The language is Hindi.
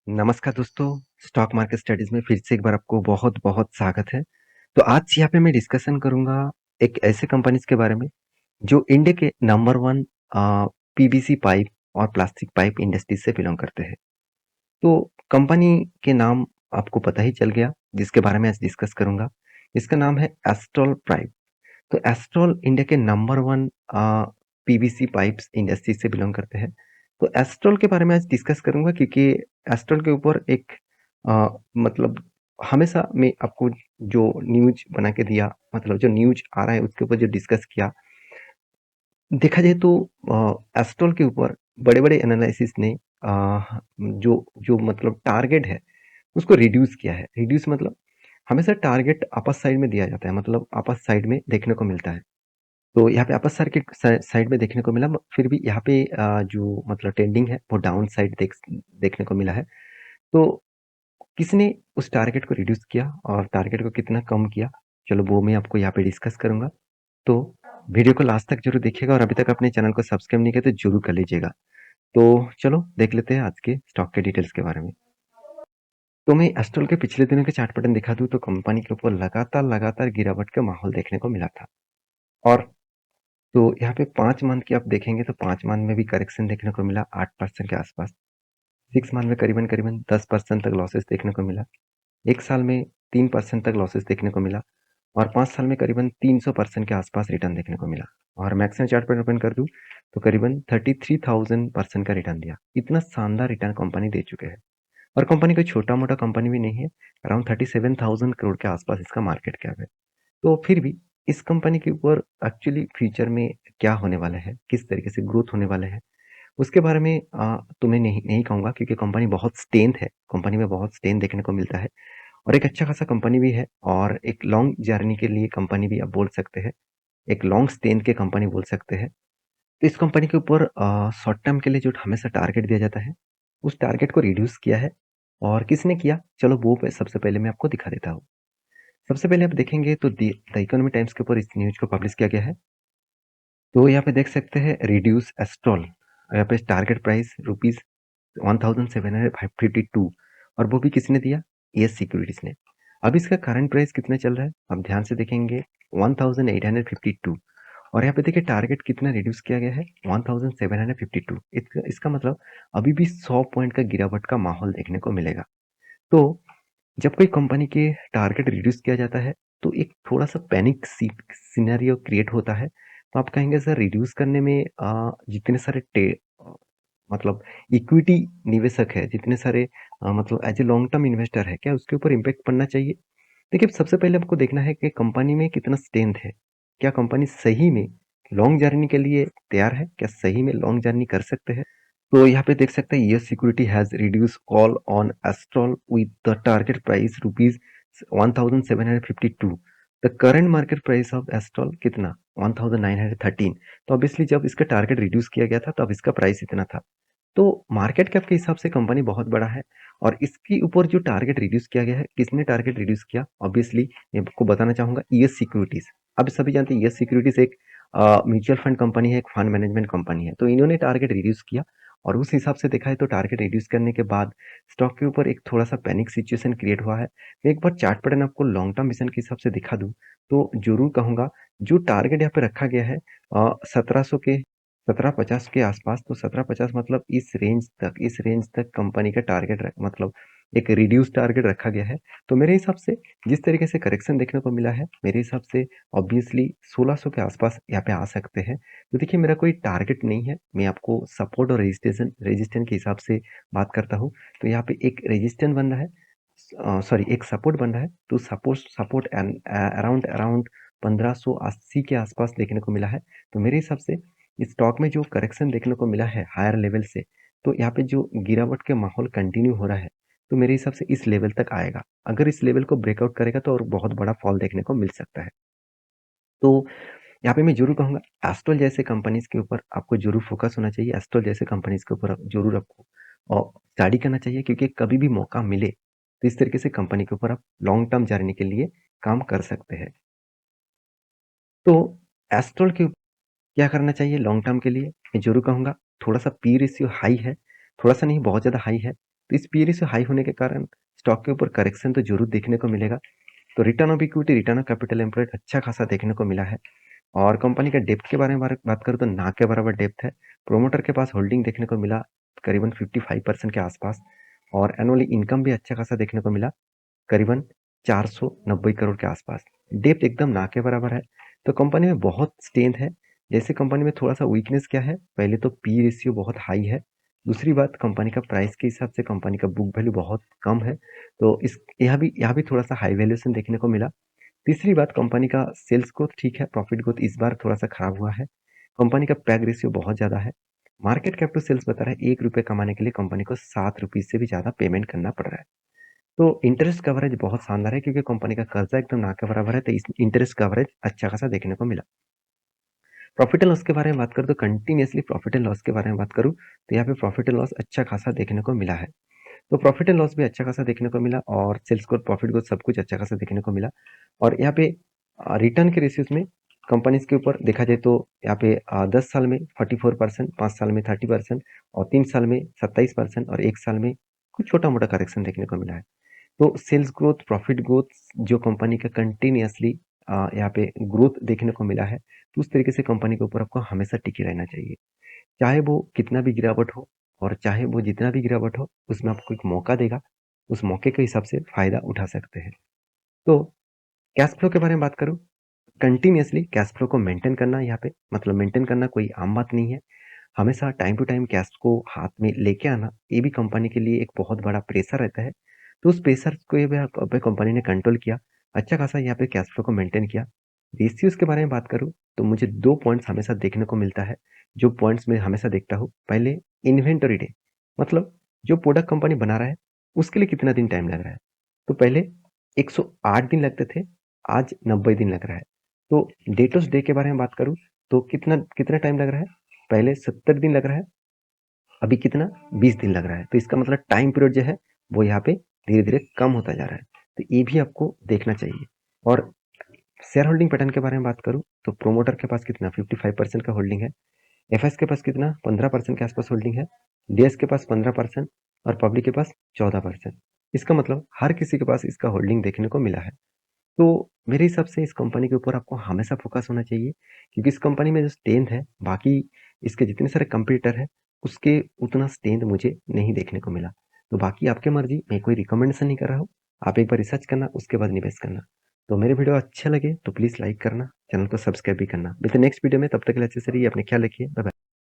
नमस्कार दोस्तों, स्टॉक मार्केट स्टडीज़ में फिर से एक बार आपको बहुत-बहुत स्वागत है। तो आज यहाँ पे मैं डिस्कशन करूँगा एक ऐसे कंपनीज़ के बारे में जो इंडिया के नंबर 1 पीवीसी पाइप और प्लास्टिक पाइप इंडस्ट्री से बिलॉन्ग करते हैं। तो कंपनी के नाम आपको पता ही चल गया, जिसके बारे में आज डिस्कस करूँगा। इसका नाम है एस्ट्रल पाइप। तो एस्ट्रल इंडिया के नंबर 1 पीवीसी पाइप्स इंडस्ट्री से बिलॉन्ग करते हैं। तो एस्ट्रल के बारे में आज डिस्कस करूँगा क्योंकि एस्ट्रल के ऊपर एक मतलब हमेशा मैं आपको जो न्यूज़ बना के दिया मतलब जो न्यूज़ आ रहा है उसके ऊपर जो डिस्कस किया, देखा जाए तो एस्ट्रल के ऊपर बड़े-बड़े एनालिसिस ने जो जो मतलब टारगेट है उसको रिड्यूस किया है। रिड्यूस मतलब हमेशा टारगेट अपर साइड में दिया जाता है मतलब अपर साइड में देखने को मिलता है। तो यहाँ पे अपर सर्किट साइड में देखने को मिला फिर भी यहाँ पे जो मतलब ट्रेंडिंग है वो डाउन साइड देखने को मिला है। तो किसने उस टारगेट को रिड्यूस किया और टारगेट को कितना कम किया, चलो वो मैं आपको यहाँ पे डिस्कस करूंगा। तो वीडियो को लास्ट तक जरूर देखिएगा और अभी तक अपने चैनल को सब्सक्राइब नहीं किया तो जरूर कर लीजिएगा। तो चलो देख लेते हैं आज के स्टॉक के डिटेल्स के बारे में। तो मैं एस्ट्रल के पिछले दिनों के चार्ट पैटर्न दिखा दूं तो कंपनी के ऊपर लगातार लगातार गिरावट का माहौल देखने को मिला था। और तो यहाँ पे 5 मंथ की आप देखेंगे तो 5 मंथ में भी करेक्शन देखने को मिला 8% के आसपास। 6 मंथ में करीबन करीबन 10% तक लॉसेस देखने को मिला। 1 साल में 3% तक लॉसेस देखने को मिला और 5 साल में करीबन 300% के आसपास रिटर्न देखने को मिला। और मैक्सिमम चार्ट पर ओपन कर दूं तो करीबन 33,000% का रिटर्न दिया। इतना शानदार रिटर्न कंपनी दे चुके हैं और कंपनी कोई छोटा-मोटा कंपनी भी नहीं है। अराउंड 37,000 करोड़ के आसपास इसका मार्केट कैप है। तो फिर भी इस कंपनी के ऊपर एक्चुअली फ्यूचर में क्या होने वाला है, किस तरीके से ग्रोथ होने वाला है, उसके बारे में तो मैं नहीं नहीं कहूँगा क्योंकि कंपनी बहुत स्ट्रेंथ है, कंपनी में बहुत स्ट्रेंथ देखने को मिलता है और एक अच्छा खासा कंपनी भी है और एक लॉन्ग जर्नी के लिए कंपनी भी आप बोल सकते हैं, एक लॉन्ग स्ट्रेंथ के कंपनी बोल सकते हैं। तो इस कंपनी के ऊपर शॉर्ट टर्म के लिए जो हमेशा टारगेट दिया जाता है, उस टारगेट को रिड्यूस किया है और किसने किया? चलो वो सबसे पहले मैं आपको दिखा देता हूँ। सबसे पहले आप देखेंगे तो द इकोनॉमी टाइम्स के ऊपर इस न्यूज़ को पब्लिश किया गया है। तो यहाँ पे देख सकते हैं रिड्यूस एस्ट्रॉल, यहाँ पे टारगेट प्राइस रुपीज़ 1752 और वो भी किसने दिया? यस सिक्योरिटीज ने। अब इसका करंट प्राइस कितना चल रहा है? आप ध्यान से देखेंगे 1852 और यहाँ पे देखिए टारगेट कितना रिड्यूस किया गया है 1752। इसका मतलब अभी भी 100 पॉइंट का गिरावट का माहौल देखने को मिलेगा। तो जब कोई कंपनी के टारगेट रिड्यूस किया जाता है तो एक थोड़ा सा पैनिक सिनेरियो क्रिएट होता है। तो आप कहेंगे सर रिड्यूस करने में जितने सारे मतलब इक्विटी निवेशक है जितने सारे मतलब as a long term investor है क्या उसके ऊपर इम्पैक्ट पड़ना चाहिए? देखिए सबसे पहले आपको देखना है कि कंपनी में कितना स्ट्रेंथ है। क्या कंपनी सही में लॉन्ग जर्नी के लिए तैयार है? क्या सही में लॉन्ग जर्नी कर सकते हैं? तो यहाँ पे देख सकते हैं yes security has reduce call on astral with the target price rupees 1752। The current market price of astral कितना 1913। तो ऑब्वियसली जब इसका टारगेट रिड्यूस किया गया था तब इसका प्राइस इतना था। तो मार्केट कैप के हिसाब से कंपनी बहुत बड़ा है और इसके ऊपर जो टारगेट रिड्यूस किया गया है किसने टारगेट रिड्यूस किया? ऑब्वियसली मैं आपको बताना चाहूंगा यस सिक्योरिटीज। अब सभी जानते हैं यस सिक्योरिटीज एक म्यूचुअल फंड कंपनी है, एक फंड मैनेजमेंट कंपनी है। तो इन्होंने टारगेट रिड्यूस किया और उस हिसाब से देखा है तो टारगेट रिड्यूस करने के बाद स्टॉक के ऊपर एक थोड़ा सा पैनिक सिचुएशन क्रिएट हुआ है। मैं एक बार चार्ट पैटर्न आपको लॉन्ग टर्म विजन के हिसाब से दिखा दूं तो जरूर कहूंगा जो टारगेट यहाँ पे रखा गया है 1700 के 1750 के आसपास। तो 1750 मतलब इस रेंज तक कंपनी का टारगेट मतलब एक रिड्यूस टारगेट रखा गया है। तो मेरे हिसाब से जिस तरीके से करेक्शन देखने को मिला है मेरे हिसाब से ऑब्वियसली 1600 के आसपास यहाँ पे आ सकते हैं। तो देखिए मेरा कोई टारगेट नहीं है, मैं आपको सपोर्ट और रेजिस्टेंस के हिसाब से बात करता हूँ। तो यहाँ पे एक रेजिस्टेंस बन रहा है, सॉरी एक सपोर्ट बन रहा है। तो सपोर्ट सपोर्ट अराउंड अराउंड 1580 के आसपास देखने को मिला है। तो मेरे हिसाब से स्टॉक में जो करेक्शन देखने को मिला है हायर लेवल से, तो यहाँ पे जो गिरावट के माहौल कंटिन्यू हो रहा है तो मेरे हिसाब से इस लेवल तक आएगा। अगर इस लेवल को ब्रेकआउट करेगा तो और बहुत बड़ा फॉल देखने को मिल सकता है। तो यहाँ पे मैं ज़रूर कहूँगा एस्ट्रल जैसे कंपनीज़ के ऊपर आपको ज़रूर फ़ोकस होना चाहिए। एस्ट्रल जैसे कंपनीज़ के ऊपर ज़रूर आपको स्टडी करना चाहिए क्योंकि कभी भी मौका मिले तो इस तरीके से कंपनी के ऊपर आप लॉन्ग टर्म जर्नी के लिए काम कर सकते हैं। तो एस्ट्रल के क्या करना चाहिए लॉन्ग टर्म के लिए? मैं ज़रूर कहूँगा थोड़ा-सा पी रेशियो हाई है, थोड़ा-सा नहीं बहुत ज़्यादा हाई है। तो इस पी रेशियो हाई होने के कारण स्टॉक के ऊपर करेक्शन तो जरूर देखने को मिलेगा। तो return of equity, return of capital employed अच्छा खासा देखने को मिला है। और कंपनी का डेप्थ के बारे में बात करूँ तो ना के बराबर डेप्थ है। प्रोमोटर के पास होल्डिंग देखने को मिला करीबन 55% के आसपास, और एनुअली इनकम भी अच्छा खासा देखने को मिला करीबन 490 करोड़ के आसपास। डेप्थ एकदम ना के बराबर है। तो कंपनी में बहुत स्ट्रेंथ है। जैसे कंपनी में थोड़ा सा वीकनेस क्या है, पहले तो पी रेशियो बहुत हाई है। दूसरी बात, कंपनी का प्राइस के हिसाब से कंपनी का बुक वैल्यू बहुत कम है। तो इस यहाँ भी थोड़ा सा हाई वैल्यूएशन देखने को मिला। तीसरी बात, कंपनी का सेल्स ग्रोथ ठीक है, प्रॉफिट ग्रोथ इस बार थोड़ा सा खराब हुआ है। कंपनी का पैग रेशियो बहुत ज्यादा है। मार्केट कैप टू सेल्स बता रहा है 1 रुपये कमाने के लिए कंपनी को 7 रुपीज से भी ज्यादा पेमेंट करना पड़ रहा है। तो इंटरेस्ट कवरेज बहुत शानदार है, क्योंकि कंपनी का कर्जा एकदम ना के बराबर है, तो इस इंटरेस्ट कवरेज अच्छा खासा देखने को मिला। प्रॉफिट एंड लॉस के बारे में बात करूँ तो कंटिन्यूसली प्रॉफिट एंड लॉस के बारे में बात करूँ तो यहाँ पे प्रॉफिट एंड लॉस अच्छा खासा देखने को मिला है। तो प्रॉफिट एंड लॉस भी अच्छा खासा देखने को मिला, और सेल्स ग्रोथ, प्रॉफिट ग्रोथ सब कुछ अच्छा खासा देखने को मिला। और यहाँ पे रिटर्न के रेशियोज में कंपनीज के ऊपर देखा जाए तो यहाँ पे 10 साल में 44%, 5 साल में 30%, और 3 साल में 27%, और 1 साल में कुछ छोटा मोटा करेक्शन देखने को मिला है। तो सेल्स ग्रोथ, प्रॉफिट ग्रोथ जो कंपनी का कंटिन्यूअसली यहाँ पे ग्रोथ देखने को मिला है, तो उस तरीके से कंपनी के ऊपर आपको हमेशा टिके रहना चाहिए। चाहे वो कितना भी गिरावट हो, और चाहे वो जितना भी गिरावट हो, उसमें आपको एक मौका देगा, उस मौके के हिसाब से फायदा उठा सकते हैं। तो कैश फ्लो के बारे में बात करूँ, कंटिन्यूअसली कैश फ्लो को मेंटेन करना, यहाँ पे मतलब मेंटेन करना कोई आम बात नहीं है। हमेशा टाइम टू टाइम कैश को हाथ में लेके आना, ये भी कंपनी के लिए एक बहुत बड़ा प्रेशर रहता है। तो उस प्रेशर को ये कंपनी ने कंट्रोल किया, अच्छा खासा यहाँ पे कैश फ्लो को मेंटेन किया। रेशियोज के बारे में बात करूँ तो मुझे 2 पॉइंट्स हमेशा देखने को मिलता है, जो पॉइंट्स मैं हमेशा देखता हूँ। पहले, इन्वेंटरी डे, मतलब जो प्रोडक्ट कंपनी बना रहा है उसके लिए कितना दिन टाइम लग रहा है। तो पहले 108 दिन लगते थे, आज 90 दिन लग रहा है। तो डेटोस डे के बारे में बात करूँ तो कितना कितना टाइम लग रहा है, पहले 70 दिन लग रहा है, अभी कितना 20 दिन लग रहा है। तो इसका मतलब टाइम पीरियड जो है वो यहाँ पे धीरे धीरे कम होता जा रहा है। तो ये भी आपको देखना चाहिए। और शेयर होल्डिंग पैटर्न के बारे में बात करूँ तो प्रोमोटर के पास कितना 55% का होल्डिंग है, एफएस के पास कितना 15% के आसपास होल्डिंग है, डीएस के पास 15%, और पब्लिक के पास 14%। इसका मतलब हर किसी के पास इसका होल्डिंग देखने को मिला है। तो मेरे हिसाब से इस कंपनी के ऊपर आपको हमेशा फोकस होना चाहिए, क्योंकि इस कंपनी में जो स्ट्रेंथ है, बाकी इसके जितने सारे कंपटीटर है उसके उतना स्ट्रेंथ मुझे नहीं देखने को मिला। तो बाकी आपकी मर्जी, मैं कोई रिकमेंडेशन नहीं कर रहा हूँ। आप एक बार रिसर्च करना, उसके बाद निवेश करना। तो मेरे वीडियो अच्छे लगे तो प्लीज लाइक करना, चैनल को सब्सक्राइब भी करना। मिलते नेक्स्ट वीडियो में, तब तक के लिए अच्छे से रहिए, अपने ख्याल रखिए, बाय बाय।